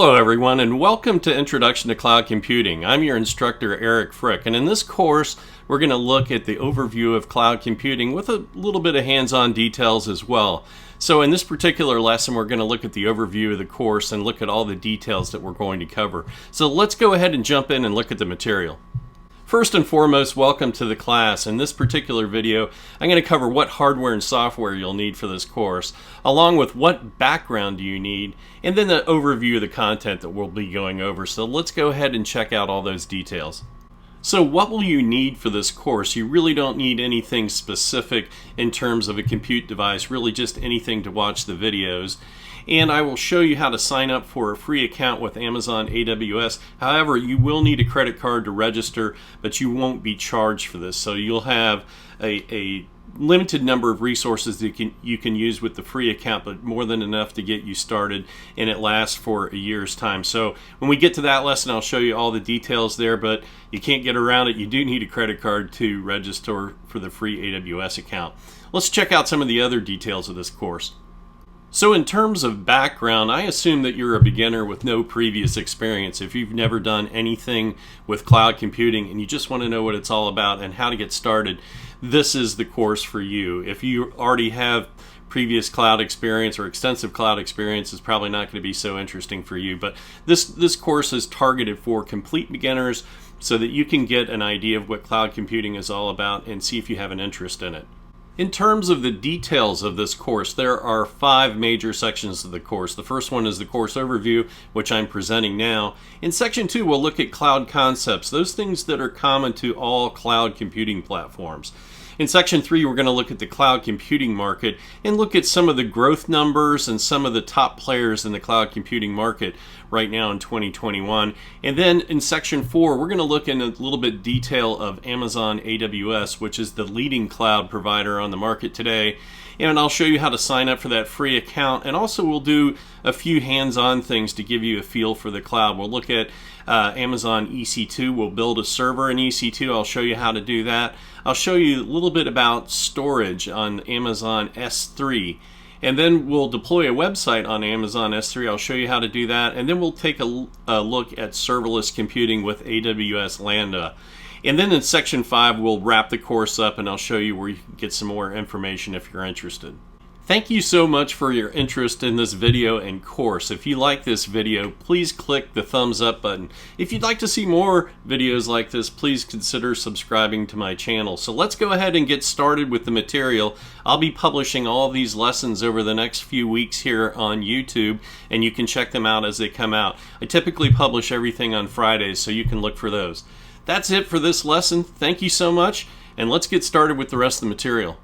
Hello everyone and welcome to Introduction to Cloud Computing. I'm your instructor Eric Frick, and in this course we're going to look at the overview of cloud computing with a little bit of hands-on details as well. So in this particular lesson we're going to look at the overview of the course and look at all the details that we're going to cover. So let's go ahead and jump in and look at the material. First and foremost, welcome to the class. In this particular video, I'm going to cover what hardware and software you'll need for this course, along with what background do you need, and then the overview of the content that we'll be going over. So let's go ahead and check out all those details. So what will you need for this course? You really don't need anything specific in terms of a compute device, really just anything to watch the videos. And I will show you how to sign up for a free account with Amazon AWS. However, you will need a credit card to register, but you won't be charged for this. So you'll have a limited number of resources that you can use with the free account, but more than enough to get you started, and it lasts for a year's time. So when we get to that lesson, I'll show you all the details there, but you can't get around it. You do need a credit card to register for the free AWS account. Let's check out some of the other details of this course. So in terms of background, I assume that you're a beginner with no previous experience. If you've never done anything with cloud computing and you just want to know what it's all about and how to get started, this is the course for you. If you already have previous cloud experience or extensive cloud experience, it's probably not going to be so interesting for you. But this course is targeted for complete beginners so that you can get an idea of what cloud computing is all about and see if you have an interest in it. In terms of the details of this course, there are 5 major sections of the course. The first one is the course overview, which I'm presenting now. In section 2, we'll look at cloud concepts, those things that are common to all cloud computing platforms. In section 3, we're going to look at the cloud computing market and look at some of the growth numbers and some of the top players in the cloud computing market right now in 2021. And then in section 4, we're going to look in a little bit detail of Amazon AWS, which is the leading cloud provider on the market today. And I'll show you how to sign up for that free account, and also we'll do a few hands-on things to give you a feel for the cloud. We'll look at Amazon EC2. We'll build a server in EC2. I'll show you how to do that. I'll show you a little bit about storage on Amazon S3. And then we'll deploy a website on Amazon S3. I'll show you how to do that. And then we'll take a look at serverless computing with AWS Lambda. And then in section 5, we'll wrap the course up and I'll show you where you can get some more information if you're interested. Thank you so much for your interest in this video and course. If you like this video, please click the thumbs up button. If you'd like to see more videos like this, please consider subscribing to my channel. So let's go ahead and get started with the material. I'll be publishing all of these lessons over the next few weeks here on YouTube, and you can check them out as they come out. I typically publish everything on Fridays, so you can look for those. That's it for this lesson. Thank you so much, and let's get started with the rest of the material.